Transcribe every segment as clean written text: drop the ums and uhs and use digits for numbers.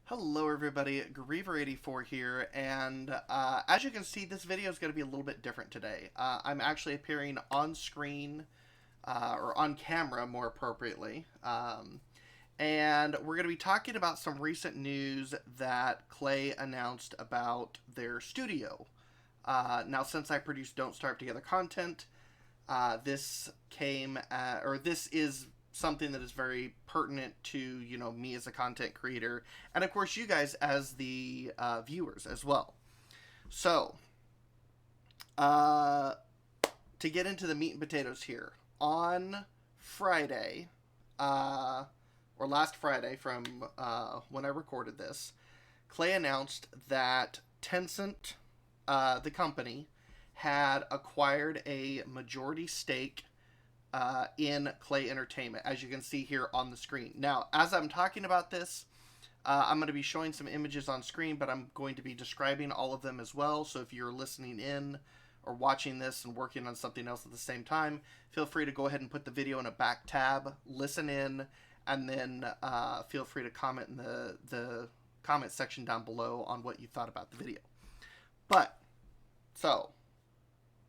Hello everybody, Griever84 here, and as you can see, this video is going to be a little bit different today. I'm actually appearing on screen, or on camera more appropriately, and we're going to be talking about some recent news that Klei announced about their studio. Now, since I produce Don't Starve Together content, this is something that is very pertinent to me as a content creator, and of course you guys as the viewers as well. So, uh, to get into the meat and potatoes here, on Friday, or last Friday from when I recorded this, Klei announced that Tencent, the company, had acquired a majority stake in Klei Entertainment, as you can see here on the screen. Now, as I'm talking about this, I'm going to be showing some images on screen, but I'm going to be describing all of them as well. So if you're listening in or watching this and working on something else at the same time, feel free to go ahead and put the video in a back tab, listen in, and then feel free to comment in the comment section down below on what you thought about the video. But, so,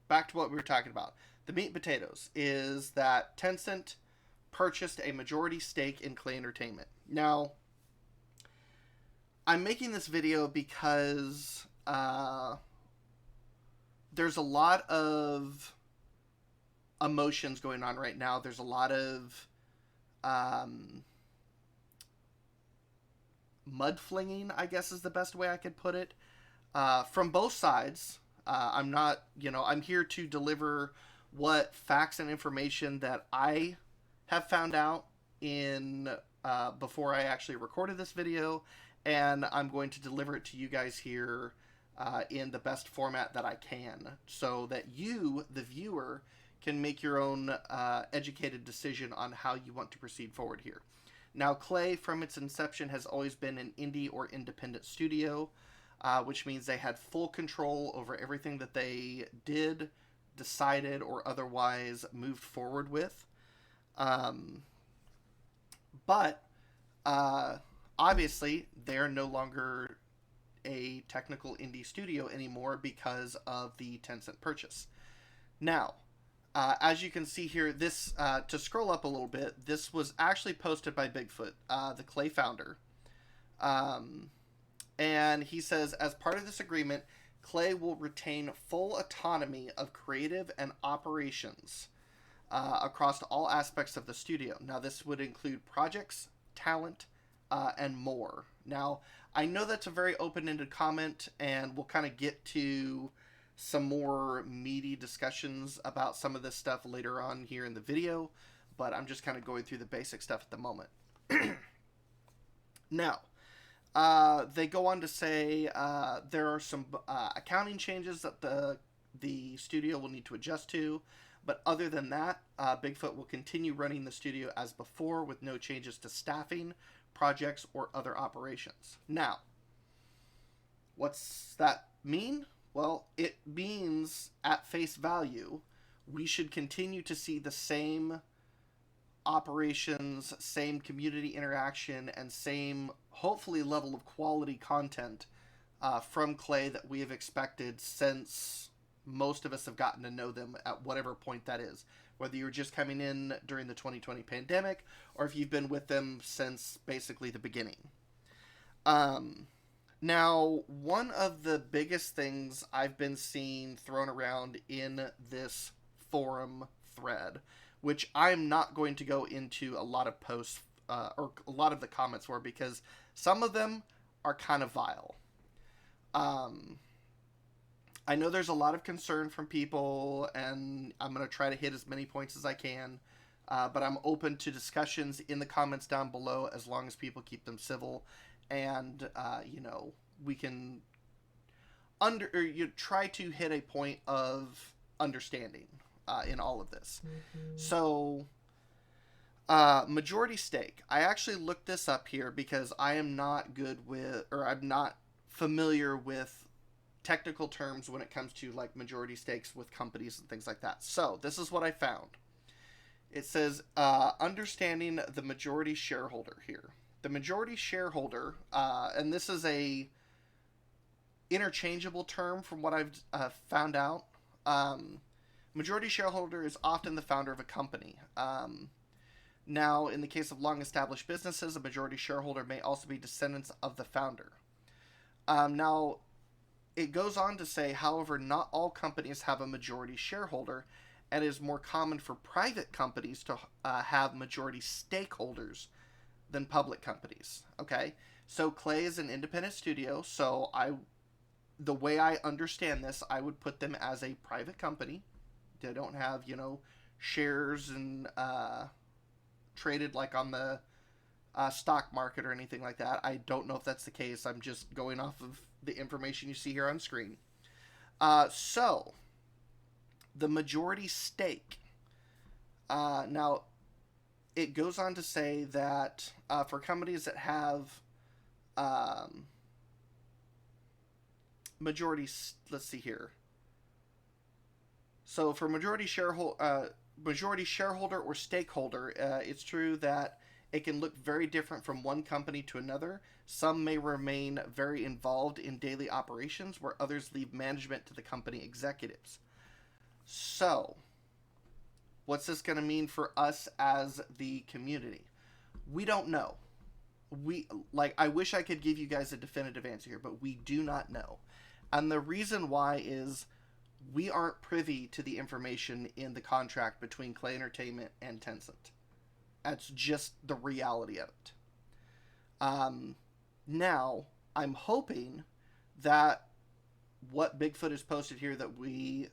back to what we were talking about. The meat and potatoes is that Tencent purchased a majority stake in Klei Entertainment. Now, I'm making this video because there's a lot of emotions going on right now. There's a lot of mudflinging, I guess is the best way I could put it, from both sides. I'm not, I'm here to deliver what facts and information that I have found out in before I actually recorded this video, and I'm going to deliver it to you guys here in the best format that I can, so that you, the viewer, can make your own educated decision on how you want to proceed forward here. Now, Klei, from its inception, has always been an indie or independent studio, which means they had full control over everything that they did, decided, or otherwise moved forward with. But obviously, they're no longer a technical indie studio anymore because of the Tencent purchase. Now, as you can see here, this to scroll up a little bit, this was actually posted by Bigfoot, the Klei founder. And he says, as part of this agreement, Klei will retain full autonomy of creative and operations across all aspects of the studio. Now, this would include projects, talent, and more. Now, I know that's a very open-ended comment, and we'll kind of get to some more meaty discussions about some of this stuff later on here in the video, but I'm just kind of going through the basic stuff at the moment. Now, they go on to say there are some accounting changes that the studio will need to adjust to, but other than that, Bigfoot will continue running the studio as before with no changes to staffing, projects, or other operations. Now, what's that mean? Well, it means at face value, we should continue to see the same operations, same community interaction, and same, hopefully, level of quality content from Klei that we have expected since most of us have gotten to know them at whatever point that is. Whether you're just coming in during the 2020 pandemic, or if you've been with them since basically the beginning. Now, one of the biggest things I've been seeing thrown around in this forum thread, which I'm not going to go into a lot of posts or a lot of the comments for, because some of them are kind of vile. I know there's a lot of concern from people, and I'm going to try to hit as many points as I can, but I'm open to discussions in the comments down below as long as people keep them civil, and we can try to hit a point of understanding in all of this. So, majority stake. I actually looked this up here because I am not good with, or I'm not familiar with technical terms when it comes to like majority stakes with companies and things like that. So this is what I found. It says understanding the majority shareholder here. the majority shareholder, and this is a interchangeable term from what I've found out. Majority shareholder is often the founder of a company. Now, in the case of long established businesses, a majority shareholder may also be descendants of the founder. Now, it goes on to say, however, not all companies have a majority shareholder, and it is more common for private companies to have majority stakeholders than public companies. Okay, so Klei is an independent studio, so the way I understand this, I would put them as a private company. They don't have, shares and traded like on the stock market or anything like that. I don't know if that's the case. I'm just going off of the information you see here on screen. So, the majority stake. Now, it goes on to say that for companies that have majority, let's see here. So, for majority shareholder or stakeholder, it's true that it can look very different from one company to another. Some may remain very involved in daily operations, where others leave management to the company executives. So, what's this going to mean for us as the community? We don't know. I wish I could give you guys a definitive answer here, but we do not know. And the reason why is we aren't privy to the information in the contract between Klei Entertainment and Tencent. That's just the reality of it. Now, I'm hoping that what Bigfoot has posted here, that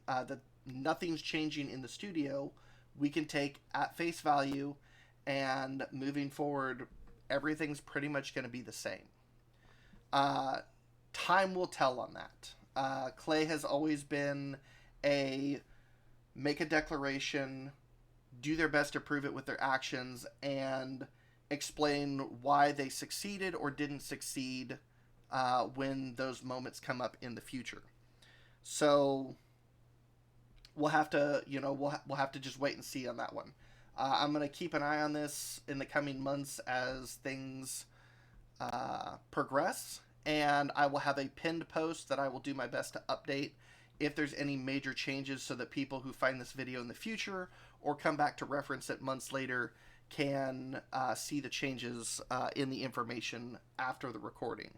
that nothing's changing in the studio, we can take at face value, and moving forward, everything's pretty much going to be the same. Time will tell on that. Klei has always been make a declaration, do their best to prove it with their actions, and explain why they succeeded or didn't succeed when those moments come up in the future. So we'll have to, we'll have to just wait and see on that one. I'm going to keep an eye on this in the coming months as things progress, and I will have a pinned post that I will do my best to update if there's any major changes, so that people who find this video in the future or come back to reference it months later can see the changes in the information after the recording.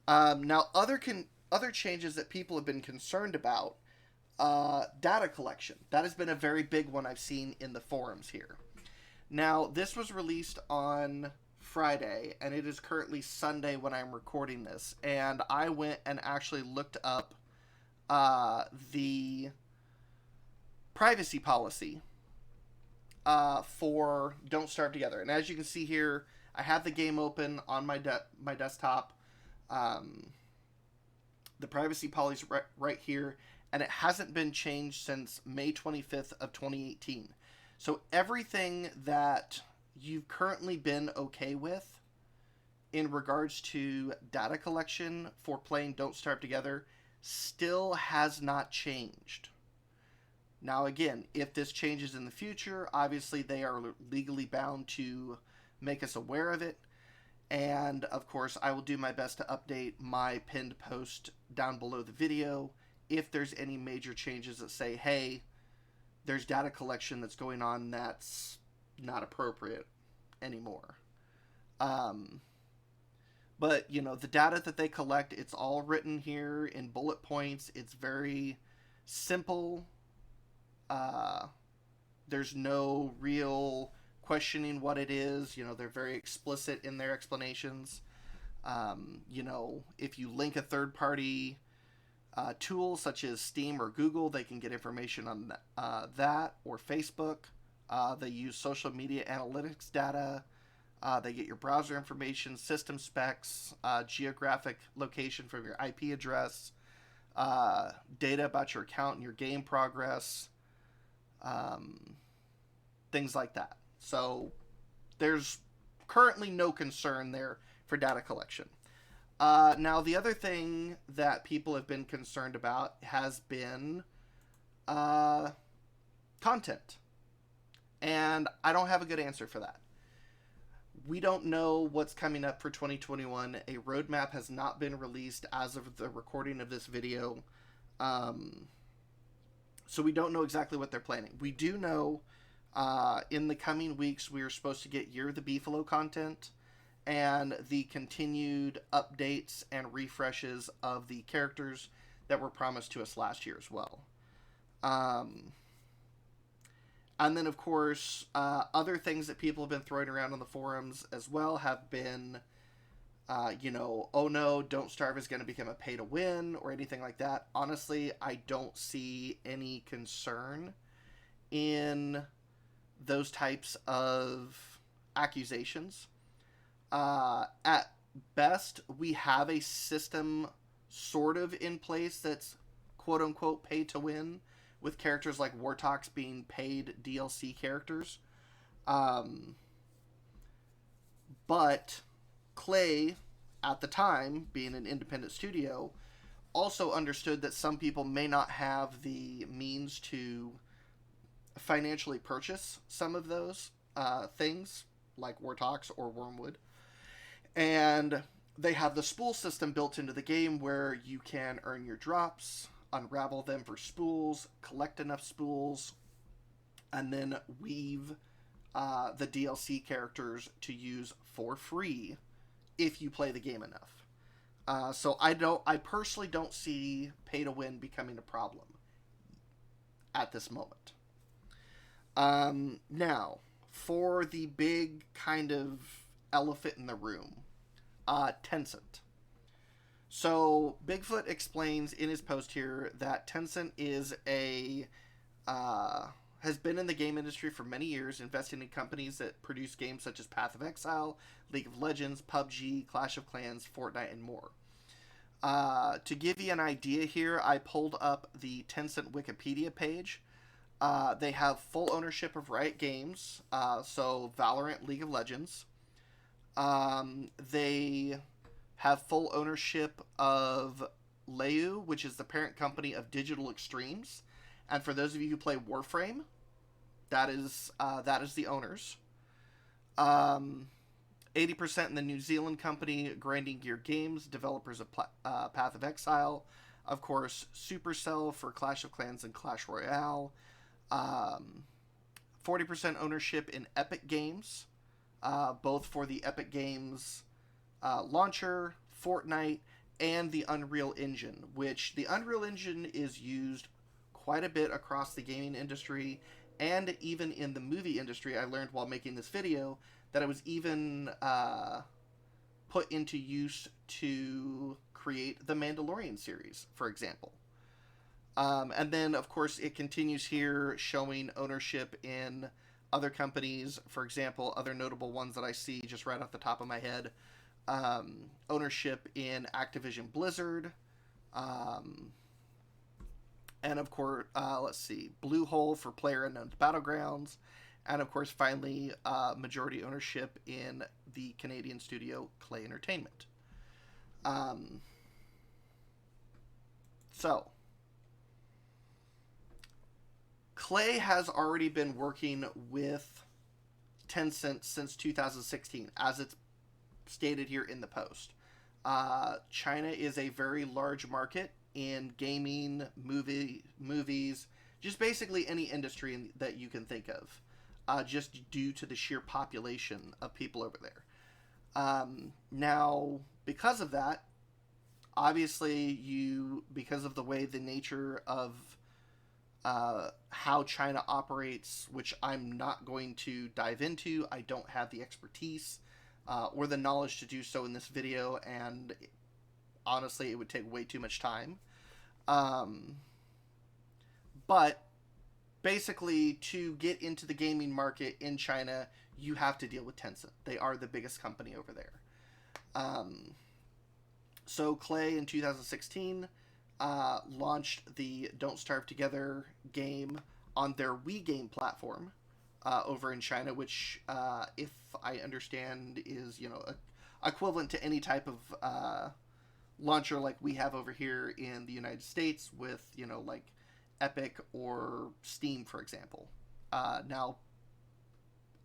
Now, other changes that people have been concerned about, data collection. That has been a very big one I've seen in the forums here. Now, this was released on Friday, and it is currently Sunday when I'm recording this, and I went and actually looked up the privacy policy for Don't Starve Together. And as you can see here, I have the game open on my desktop. The privacy policy right here, and it hasn't been changed since May 25th of 2018. So everything that you've currently been okay with in regards to data collection for playing Don't Starve Together still has not changed. Now, again, if this changes in the future, obviously they are legally bound to make us aware of it. And, of course, I will do my best to update my pinned post down below the video if there's any major changes that say, hey, there's data collection that's going on that's not appropriate anymore. But, the data that they collect, it's all written here in bullet points. It's very simple. There's no real questioning what it is. They're very explicit in their explanations. If you link a third-party tool such as Steam or Google, they can get information on that, or Facebook. They use social media analytics data. They get your browser information, system specs, geographic location from your IP address, data about your account and your game progress, things like that. So there's currently no concern there for data collection. Now, the other thing that people have been concerned about has been content. And I don't have a good answer for that. We don't know what's coming up for 2021. A roadmap has not been released as of the recording of this video. Um, so we don't know exactly what they're planning. We do know in the coming weeks we are supposed to get Year of the Beefalo content and the continued updates and refreshes of the characters that were promised to us last year as well. Um, and then, of course, other things that people have been throwing around on the forums as well have been, oh no, Don't Starve is going to become a pay to win or anything like that. Honestly, I don't see any concern in those types of accusations. At best, we have a system sort of in place that's quote unquote pay to win, with characters like Wartox being paid DLC characters. Um, but Klei, at the time, being an independent studio, also understood that some people may not have the means to financially purchase some of those things, like Wartox or Wormwood. And they have the spool system built into the game where you can earn your drops, unravel them for spools, collect enough spools, and then weave the DLC characters to use for free if you play the game enough. So I personally don't see pay to win becoming a problem at this moment. Now, for the big kind of elephant in the room, Tencent. So Bigfoot explains in his post here that Tencent is has been in the game industry for many years, investing in companies that produce games such as Path of Exile, League of Legends, PUBG, Clash of Clans, Fortnite, and more. To give you an idea here, I pulled up the Tencent Wikipedia page. They have full ownership of Riot Games, so Valorant, League of Legends. They have full ownership of Leu, which is the parent company of Digital Extremes. And for those of you who play Warframe, that is the owners. 80% in the New Zealand company Grinding Gear Games, developers of Path of Exile. Of course, Supercell for Clash of Clans and Clash Royale. 40% ownership in Epic Games, both for the Epic Games launcher, Fortnite, and the Unreal Engine, which the Unreal Engine is used quite a bit across the gaming industry and even in the movie industry. I learned while making this video that it was even put into use to create the Mandalorian series, for example. And then, of course, it continues here showing ownership in other companies. For example, other notable ones that I see just right off the top of my head. Ownership in Activision Blizzard. And, of course, let's see, Bluehole for PlayerUnknown's Battlegrounds. And, of course, finally, majority ownership in the Canadian studio Klei Entertainment. So, Klei has already been working with Tencent since 2016, as it's stated here in the post. China is a very large market in gaming, movies, just basically any industry that you can think of, just due to the sheer population of people over there. Now, because of that, obviously, because of the way the nature of how China operates, which I'm not going to dive into. I don't have the expertise or the knowledge to do so in this video, and honestly, it would take way too much time. But basically, to get into the gaming market in China, you have to deal with Tencent. They are the biggest company over there. So Klei in 2016 launched the Don't Starve Together game on their Wii game platform over in China, which, if I understand, is equivalent to any type of launcher like we have over here in the United States with like Epic or Steam, for example. Now,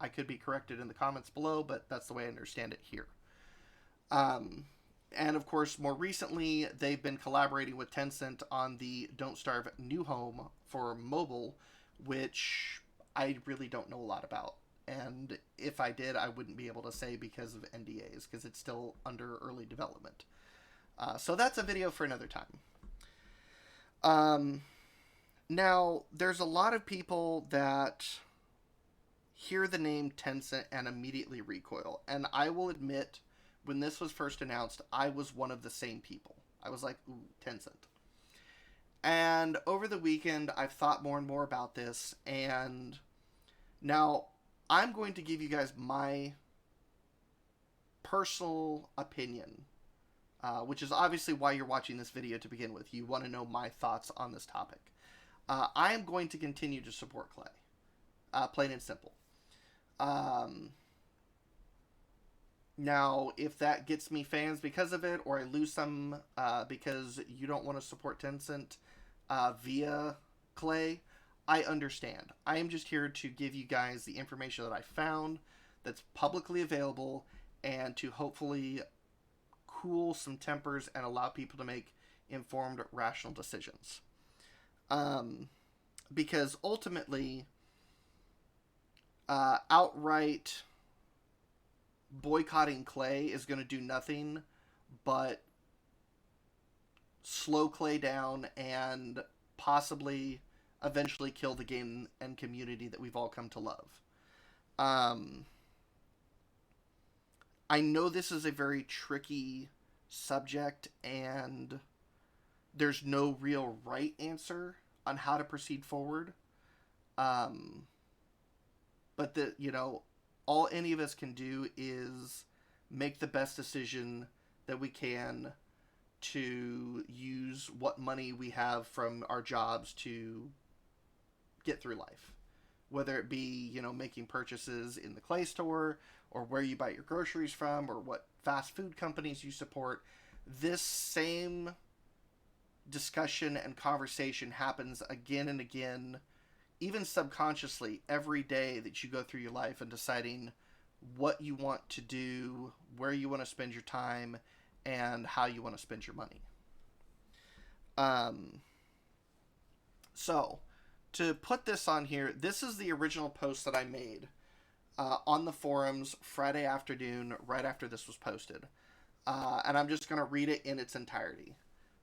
I could be corrected in the comments below, but that's the way I understand it here. Um, and of course, more recently, they've been collaborating with Tencent on the Don't Starve New Home for mobile, which I really don't know a lot about. And if I did, I wouldn't be able to say because of NDAs, because it's still under early development. So that's a video for another time. Now, there's a lot of people that hear the name Tencent and immediately recoil. And I will admit, when this was first announced, I was one of the same people. I was like, ooh, Tencent. And over the weekend, I've thought more and more about this. And now I'm going to give you guys my personal opinion, which is obviously why you're watching this video to begin with. You want to know my thoughts on this topic. I am going to continue to support Klei. Plain and simple. Now, if that gets me fans because of it, or I lose some because you don't want to support Tencent via Klei, I understand. I am just here to give you guys the information that I found that's publicly available and to hopefully cool some tempers and allow people to make informed, rational decisions. Because ultimately, outright boycotting Klei is going to do nothing but slow Klei down and possibly eventually kill the game and community that we've all come to love. I know this is a very tricky subject and there's no real right answer on how to proceed forward. But all any of us can do is make the best decision that we can to use what money we have from our jobs to get through life. Whether it be, making purchases in the Klei store, or where you buy your groceries from, or what fast food companies you support. This same discussion and conversation happens again and again, even subconsciously, every day that you go through your life and deciding what you want to do, where you want to spend your time, and how you want to spend your money. So, to put this on here, this is the original post that I made on the forums Friday afternoon, right after this was posted. And I'm just going to read it in its entirety.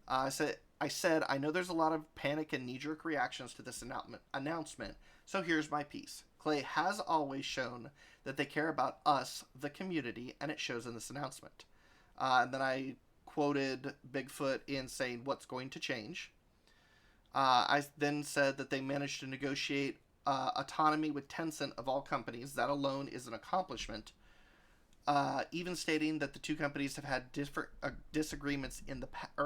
I said, I know there's a lot of panic and knee-jerk reactions to this announcement, so here's my piece. Klei has always shown that they care about us, the community, and it shows in this announcement. And then I quoted Bigfoot in saying, what's going to change? I then said that they managed to negotiate autonomy with Tencent of all companies. That alone is an accomplishment. Even stating that the two companies have had disagreements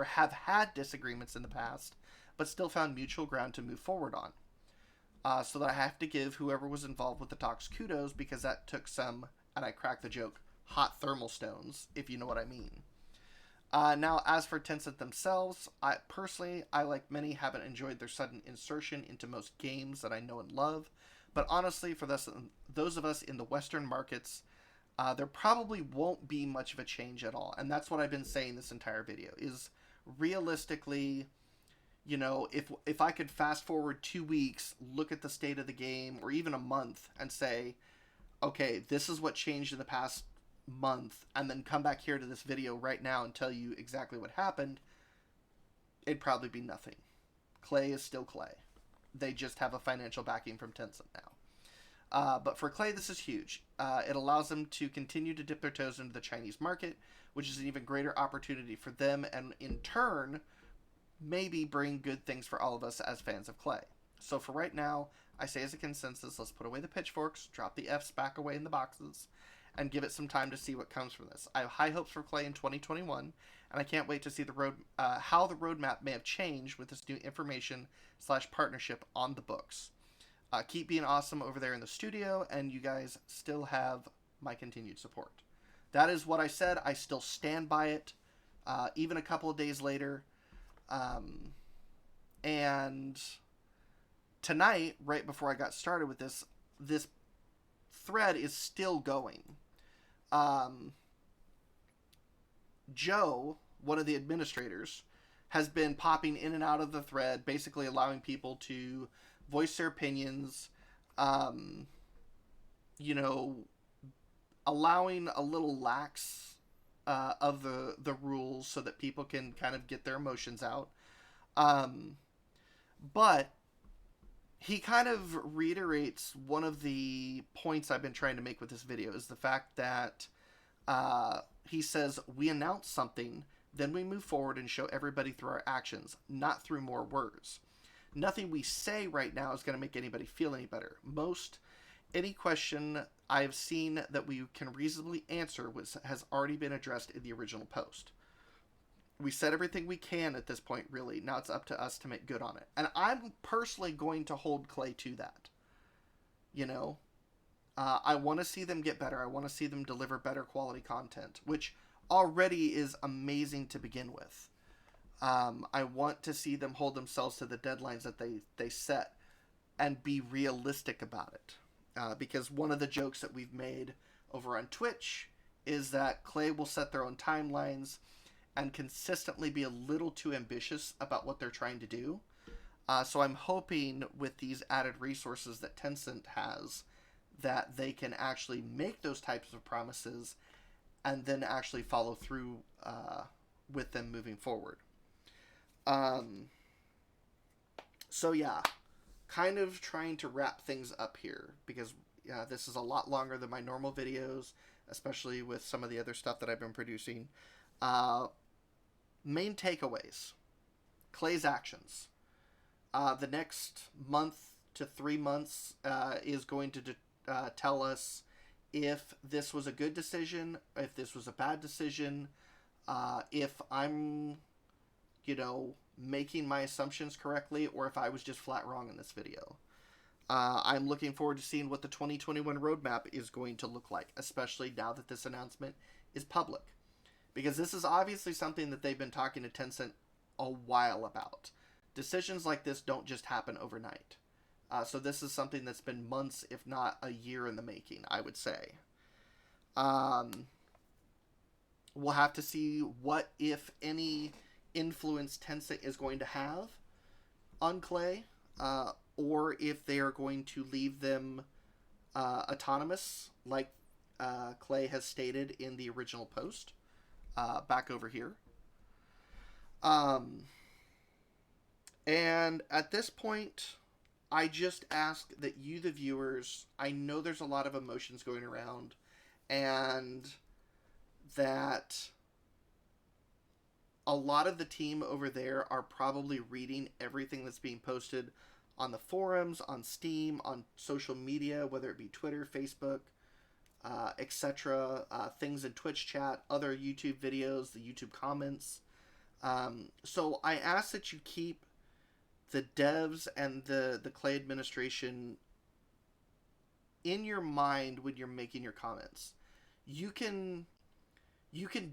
have had disagreements in the past, but still found mutual ground to move forward on. So that I have to give whoever was involved with the talks kudos, because that took some, and I cracked the joke, hot thermal stones, if you know what I mean. Now, as for Tencent themselves, I personally, like many, haven't enjoyed their sudden insertion into most games that I know and love. But honestly, for those of us in the Western markets, there probably won't be much of a change at all. And that's what I've been saying this entire video, is realistically, if I could fast forward 2 weeks, look at the state of the game, or even a month, and say, okay, this is what changed in the past month, and then come back here to this video right now and tell you exactly what happened, it'd probably be nothing. Klei is still Klei. They just have a financial backing from Tencent now. But for Klei, this is huge. It allows them to continue to dip their toes into the Chinese market, which is an even greater opportunity for them, and in turn, maybe bring good things for all of us as fans of Klei. So for right now, I say as a consensus, let's put away the pitchforks, drop the Fs back away in the boxes, and give it some time to see what comes from this. I have high hopes for Klei in 2021, and I can't wait to see how the roadmap may have changed with this new information/partnership on the books. Keep being awesome over there in the studio, and you guys still have my continued support. That is what I said. I still stand by it, even a couple of days later. And tonight, right before I got started with this thread is still going. Um, Joe, one of the administrators, has been popping in and out of the thread, basically allowing people to voice their opinions, um, you know, allowing a little lax of the rules so that people can kind of get their emotions out. Um, but he kind of reiterates one of the points I've been trying to make with this video is the fact that he says, we announce something, then we move forward and show everybody through our actions, not through more words. Nothing we say right now is going to make anybody feel any better. Any question I've seen that we can reasonably answer has already been addressed in the original post. We said everything we can at this point, really. Now it's up to us to make good on it. And I'm personally going to hold Klei to that. You know? I want to see them get better. I want to see them deliver better quality content, which already is amazing to begin with. I want to see them hold themselves to the deadlines that they set and be realistic about it. Because one of the jokes that we've made over on Twitch is that Klei will set their own timelines and consistently be a little too ambitious about what they're trying to do. So I'm hoping with these added resources that Tencent has that they can actually make those types of promises and then actually follow through with them moving forward. So yeah, kind of trying to wrap things up here because this is a lot longer than my normal videos, especially with some of the other stuff that I've been producing. Main takeaways. Klei's actions. The next month to 3 months is going to tell us if this was a good decision, if this was a bad decision, if I'm, making my assumptions correctly, or if I was just flat wrong in this video. I'm looking forward to seeing what the 2021 roadmap is going to look like, especially now that this announcement is public. Because this is obviously something that they've been talking to Tencent a while about. Decisions like this don't just happen overnight. So this is something that's been months, if not a year in the making, I would say. We'll have to see what, if any, influence Tencent is going to have on Klei, or if they are going to leave them autonomous, like Klei has stated in the original post. Back over here. And at this point, I just ask that you, the viewers, I know there's a lot of emotions going around, and that a lot of the team over there are probably reading everything that's being posted on the forums, on Steam, on social media, whether it be Twitter, Facebook, etc., things in Twitch chat, other YouTube videos, the YouTube comments. So I ask that you keep the devs and the Klei administration in your mind when you're making your comments. You can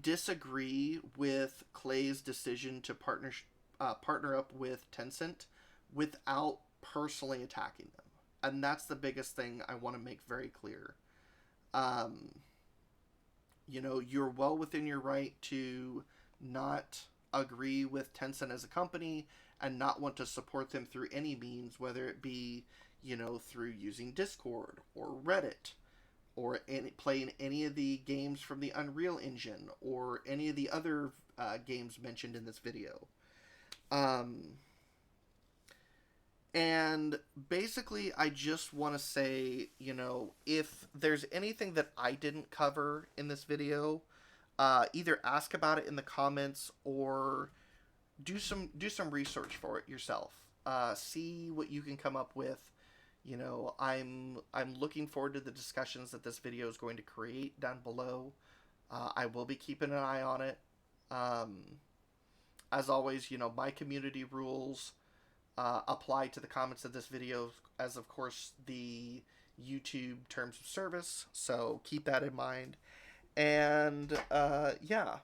disagree with Klei's decision to partner up with Tencent without personally attacking them. And that's the biggest thing I want to make very clear. You're well within your right to not agree with Tencent as a company and not want to support them through any means, whether it be, through using Discord or Reddit or playing any of the games from the Unreal Engine or any of the other games mentioned in this video. And basically, I just want to say, if there's anything that I didn't cover in this video, either ask about it in the comments or do some research for it yourself. See what you can come up with. I'm looking forward to the discussions that this video is going to create down below. I will be keeping an eye on it. As always, my community rules apply to the comments of this video, as of course the YouTube terms of service, so keep that in mind. And yeah,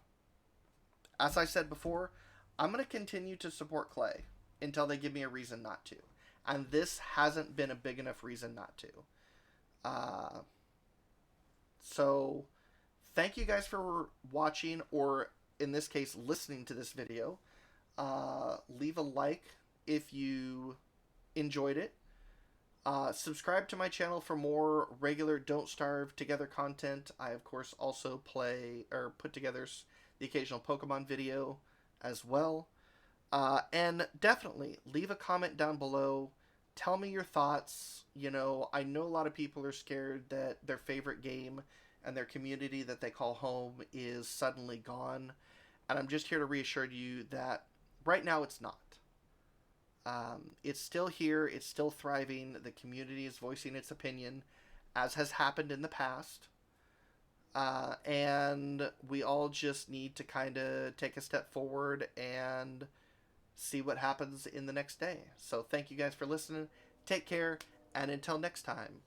as I said before, I'm going to continue to support Klei until they give me a reason not to, and this hasn't been a big enough reason not to. So, thank you guys for watching, or in this case, listening to this video. Leave a like if you enjoyed it. Subscribe to my channel for more regular Don't Starve Together content. I, of course, also play or put together the occasional Pokemon video as well. And definitely leave a comment down below. Tell me your thoughts. You know, I know a lot of people are scared that their favorite game and their community that they call home is suddenly gone. And I'm just here to reassure you that right now it's not. It's still here, it's still thriving. The community is voicing its opinion, as has happened in the past. And we all just need to kind of take a step forward and see what happens in the next day. So thank you guys for listening. Take care, and until next time,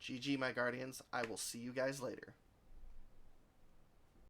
GG, my guardians. I will see you guys later.